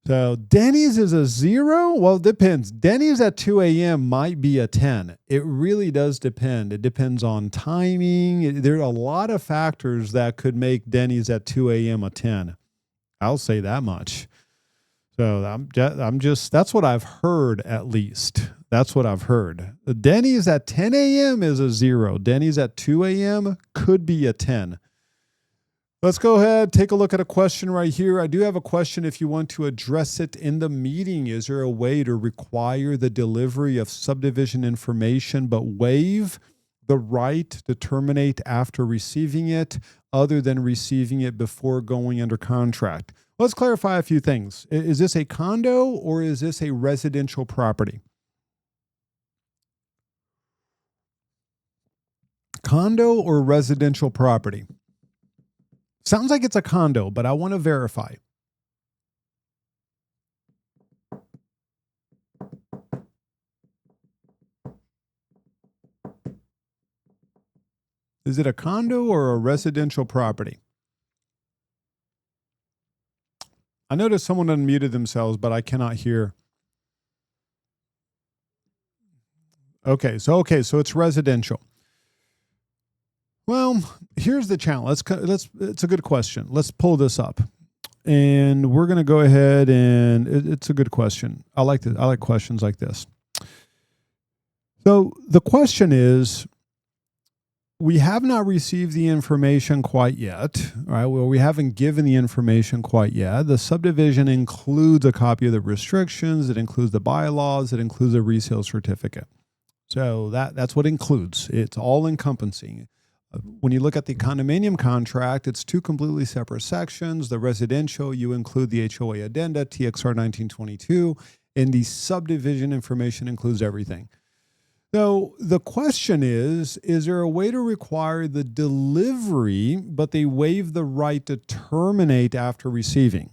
A: So Denny's is a 0? Well, it depends. Denny's at 2 a.m. might be a 10. It really does depend. It depends on timing. There are a lot of factors that could make Denny's at 2 a.m. a 10. I'll say that much. So I'm just that's what I've heard, at least. That's what I've heard. The Denny's at 10 a.m. is a 0. Denny's at 2 a.m. could be a 10. Let's go ahead, take a look at a question right here. I do have a question if you want to address it in the meeting. Is there a way to require the delivery of subdivision information but waive the right to terminate after receiving it other than receiving it before going under contract? Let's clarify a few things. Is this a condo or is this a residential property? Condo or residential property? Sounds like it's a condo, but I want to verify. Is it a condo or a residential property? I noticed someone unmuted themselves, but I cannot hear. Okay, so it's residential. Well, here's the challenge. It's a good question. Let's pull this up. And we're going to go ahead and it's a good question. I like this. I like questions like this. So the question is, we have not received the information quite yet, right? Well, we haven't given the information quite yet. The subdivision includes a copy of the restrictions. It includes the bylaws. It includes a resale certificate. So that's what it includes. It's all encompassing. When you look at the condominium contract, it's 2 completely separate sections. The residential, you include the HOA addenda, TXR 1922, and the subdivision information includes everything. So the question is there a way to require the delivery, but they waive the right to terminate after receiving?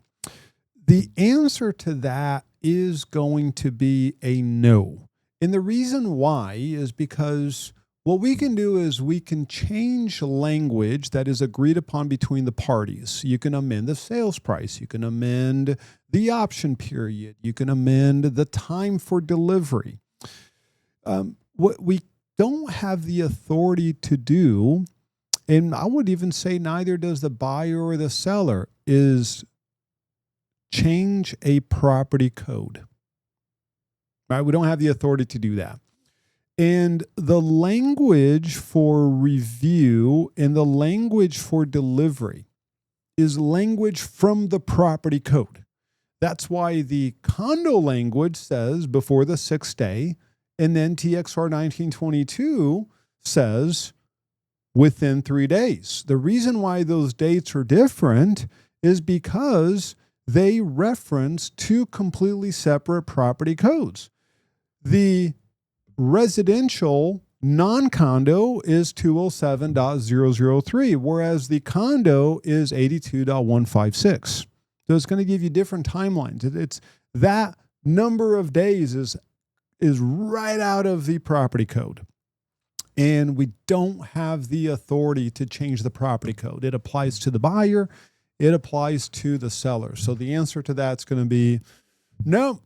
A: The answer to that is going to be a no. And the reason why is because what we can do is we can change language that is agreed upon between the parties. You can amend the sales price. You can amend the option period. You can amend the time for delivery. What we don't have the authority to do, and I would even say neither does the buyer or the seller, is change a property code. Right? We don't have the authority to do that. And the language for review and the language for delivery is language from the property code. That's why the condo language says before the 6th day, and then TXR 1922 says within 3 days. The reason why those dates are different is because they reference 2 completely separate property codes. The residential non-condo is 207.003, whereas the condo is 82.156. So it's going to give you different timelines. It's that number of days is right out of the property code. and we don't have the authority to change the property code. It applies to the buyer, it applies to the seller. So the answer to that's going to be no,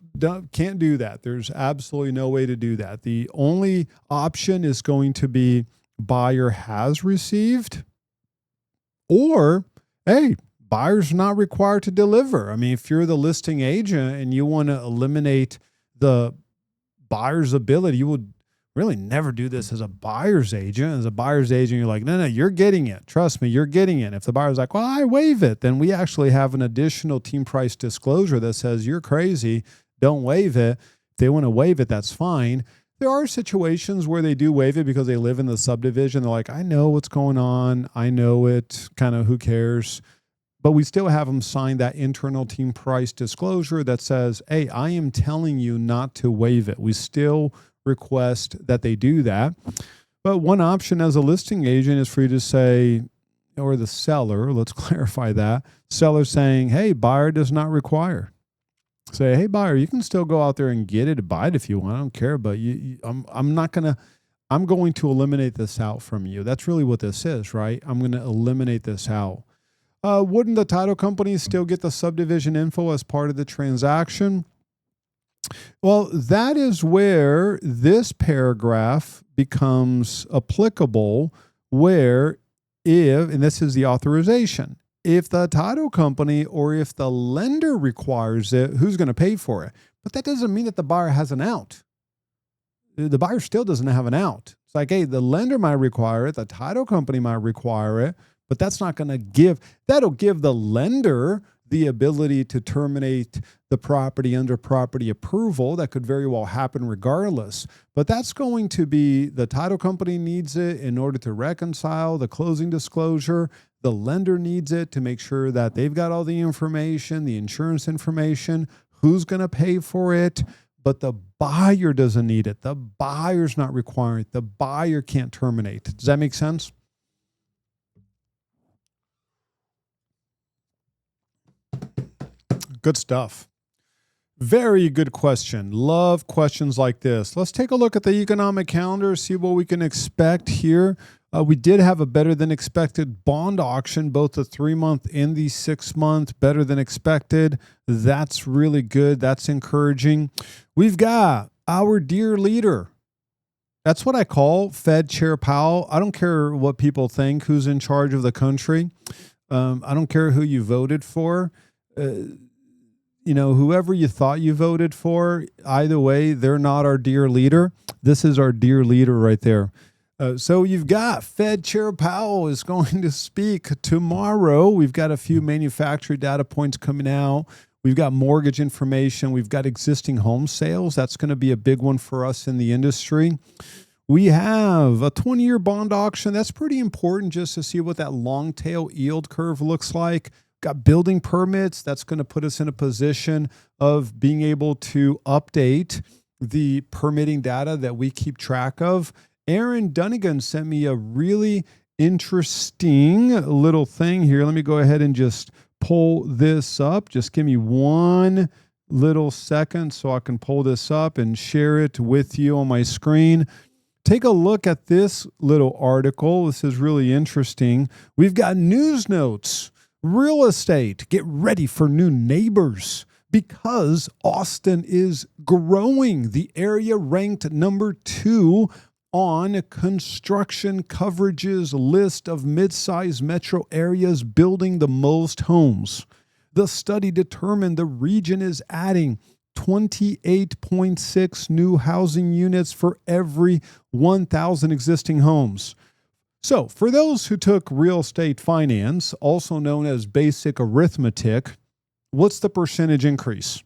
A: can't do that. There's absolutely no way to do that. The only option is going to be buyer has received, or, hey, buyer's not required to deliver. I mean, if you're the listing agent and you want to eliminate the buyer's ability, you would really never do this as a buyer's agent. As a buyer's agent, you're like, no, you're getting it. Trust me, you're getting it. If the buyer's like, well, I waive it, then we actually have an additional team price disclosure that says you're crazy, don't waive it. If they want to waive it, that's fine. There are situations where they do waive it because they live in the subdivision. They're like, I know what's going on. I know it, kind of who cares? But we still have them sign that internal team price disclosure that says, hey, I am telling you not to waive it. We still request that they do that. But one option as a listing agent is for you to say, or the seller, let's clarify that, seller saying, hey, buyer does not require. Say, hey, buyer, you can still go out there and get it, buy it if you want. I don't care, but I'm going to eliminate this out from you. That's really what this is, right? I'm going to eliminate this out. Wouldn't the title company still get the subdivision info as part of the transaction? Well, that is where this paragraph becomes applicable, where if, and this is the authorization, if the title company or if the lender requires it, who's going to pay for it? But that doesn't mean that the buyer has an out. The buyer still doesn't have an out. It's like, hey, the lender might require it, the title company might require it, but that's not going to give, that'll give the lender the ability to terminate the property under property approval. That could very well happen regardless. But that's going to be, the title company needs it in order to reconcile the closing disclosure. The lender needs it to make sure that they've got all the information, the insurance information, who's going to pay for it. But the buyer doesn't need it. The buyer's not requiring it. The buyer can't terminate. Does that make sense? Good stuff. Very good question. Love questions like this. Let's take a look at the economic calendar, see what we can expect here. We did have a better than expected bond auction, both the 3-month and the 6-month, better than expected. That's really good. That's encouraging. We've got our dear leader. That's what I call Fed Chair Powell. I don't care what people think, who's in charge of the country. I don't care who you voted for. Whoever you thought you voted for, either way, they're not our dear leader. This is our dear leader right there. So you've got Fed Chair Powell is going to speak tomorrow. We've got a few manufacturing data points coming out. We've got mortgage information. We've got existing home sales. That's going to be a big one for us in the industry. We have a 20-year bond auction. That's pretty important just to see what that long tail yield curve looks like. Got building permits. That's going to put us in a position of being able to update the permitting data that we keep track of. Aaron Dunnigan sent me a really interesting little thing here. Let me go ahead and just pull this up. Just give me one little second so I can pull this up and share it with you on my screen. Take a look at this little article. This is really interesting. We've got news notes. Real estate, get ready for new neighbors because Austin is growing. The area ranked number 2 on Construction Coverage's list of mid-sized metro areas building the most homes. The study determined the region is adding 28.6 new housing units for every 1,000 existing homes. So for those who took real estate finance, also known as basic arithmetic, what's the percentage increase?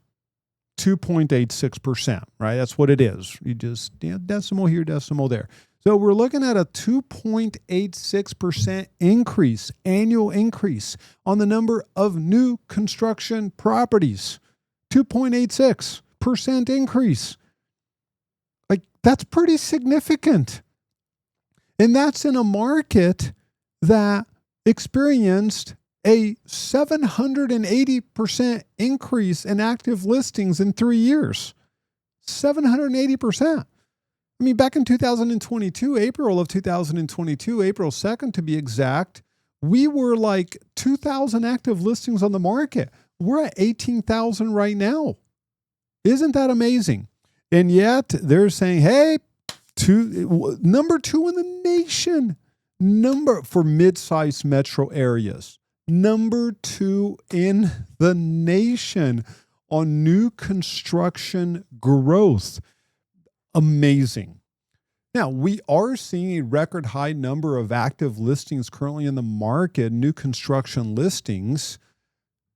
A: 2.86%, right? That's what it is. You just decimal here, decimal there. So we're looking at a 2.86% increase, annual increase on the number of new construction properties. 2.86% increase. Like, that's pretty significant. And that's in a market that experienced a 780% increase in active listings in 3 years. 780%. I I mean, back in 2022, April of 2022, April 2nd to be exact, we were like 2,000 active listings on the market. We're at 18,000 right now. Isn't that amazing? And yet they're saying, hey, number 2 in the nation, for mid-sized metro areas, number 2 in the nation on new construction growth. Amazing. Now, we are seeing a record high number of active listings currently in the market, new construction listings,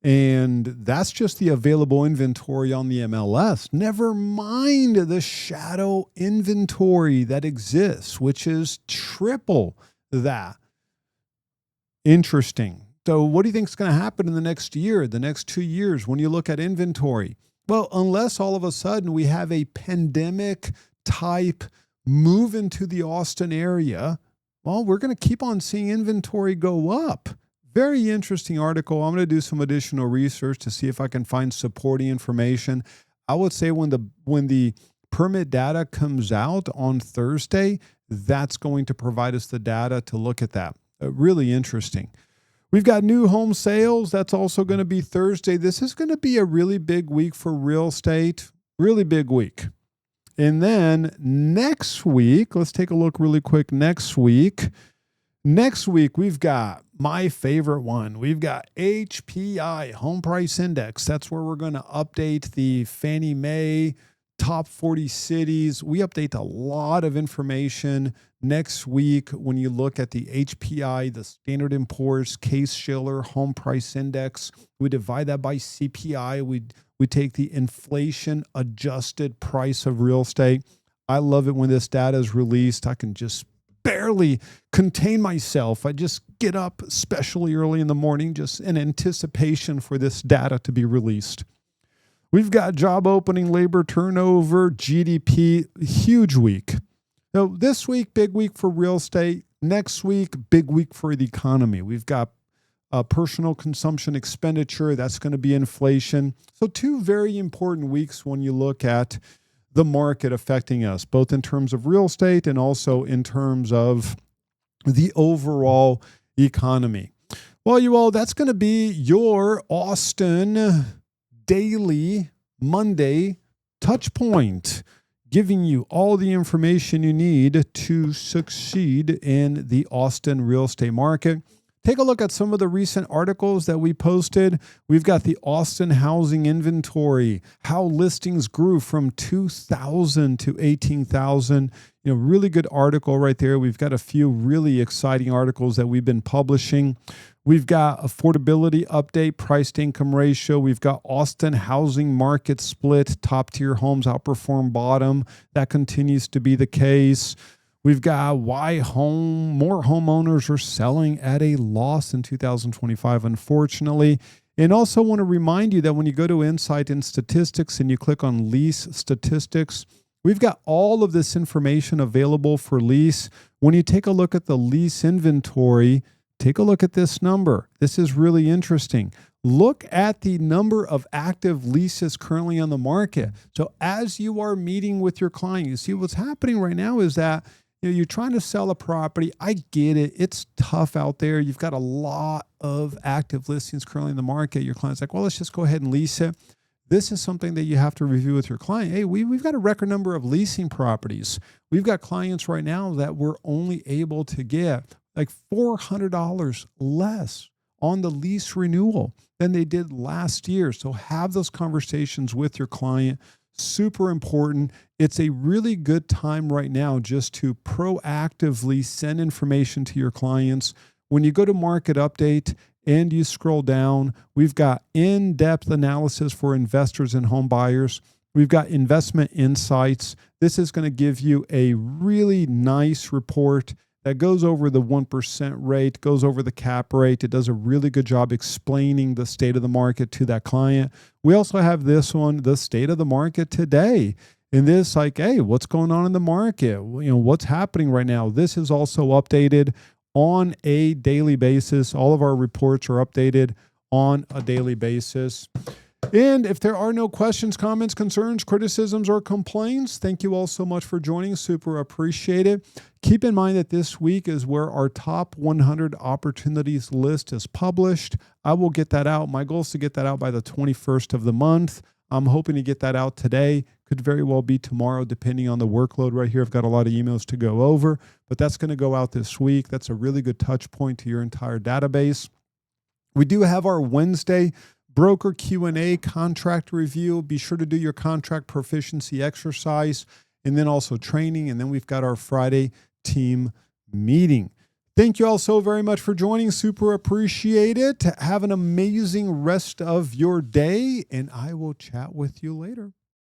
A: and that's just the available inventory on the MLS. Never mind the shadow inventory that exists, which is triple that. Interesting. So what do you think is going to happen in the next year, the next 2 years when you look at inventory? Well, unless all of a sudden we have a pandemic type move into the Austin area, well, we're going to keep on seeing inventory go up. Very interesting article. I'm going to do some additional research to see if I can find supporting information. I would say when the permit data comes out on Thursday, that's going to provide us the data to look at that. Really interesting. We've got new home sales. That's also going to be Thursday. This is going to be a really big week for real estate. Really big week. And then next week, let's take a look really quick. Next week, we've got my favorite one. We've got HPI, Home Price Index. That's where we're going to update the Fannie Mae top 40 cities. We update a lot of information next week when you look at the HPI, the Standard & Poor's Case-Shiller Home Price Index. We divide that by CPI. We take the inflation adjusted price of real estate. I love it when this data is released. I can just barely contain myself. I just get up especially early in the morning just in anticipation for this data to be released. We've got job opening, labor turnover, GDP, huge week. So this week, big week for real estate. Next week, big week for the economy. We've got personal consumption expenditure. That's going to be inflation. So 2 very important weeks when you look at the market affecting us, both in terms of real estate and also in terms of the overall economy. Well, you all, that's going to be your Austin Daily Monday touch point, giving you all the information you need to succeed in the Austin real estate market. Take a look at some of the recent articles that we posted. We've got the Austin housing inventory, how listings grew from 2,000 to 18,000. Really good article right there. We've got a few really exciting articles that we've been publishing. We've got affordability update, price to income ratio. We've got Austin housing market split, top tier homes outperform bottom. That continues to be the case. We've got why more homeowners are selling at a loss in 2025, unfortunately. And also want to remind you that when you go to Insight and Statistics and you click on lease statistics, we've got all of this information available for lease. When you take a look at the lease inventory, take a look at this number. This is really interesting. Look at the number of active leases currently on the market. So as you are meeting with your client, you see what's happening right now is that you're trying to sell a property. I get it. It's tough out there. You've got a lot of active listings currently in the market. Your client's like, well, let's just go ahead and lease it. This is something that you have to review with your client. Hey, we've got a record number of leasing properties. We've got clients right now that we're only able to get like $400 less on the lease renewal than they did last year. So have those conversations with your client. Super important. It's a really good time right now just to proactively send information to your clients. When you go to Market Update and you scroll down, we've got in-depth analysis for investors and home buyers. We've got investment insights. This is going to give you a really nice report that goes over the 1% rate, goes over the cap rate. It does a really good job explaining the state of the market to that client. We also have this one, the state of the market today. And this, like, hey, what's going on in the market? What's happening right now? This is also updated on a daily basis. All of our reports are updated on a daily basis. And if there are no questions, comments, concerns, criticisms, or complaints, thank you all so much for joining. Super appreciate it. Keep in mind that this week is where our top 100 opportunities list is published. I will get that out. My goal is to get that out by the 21st of the month. I'm hoping to get that out today. Could very well be tomorrow, depending on the workload right here. I've got a lot of emails to go over, but that's going to go out this week. That's a really good touch point to your entire database. We do have our Wednesday broker Q&A contract review. Be sure to do your contract proficiency exercise and then also training. And then we've got our Friday team meeting. Thank you all so very much for joining. Super appreciate it. Have an amazing rest of your day, and I will chat with you later.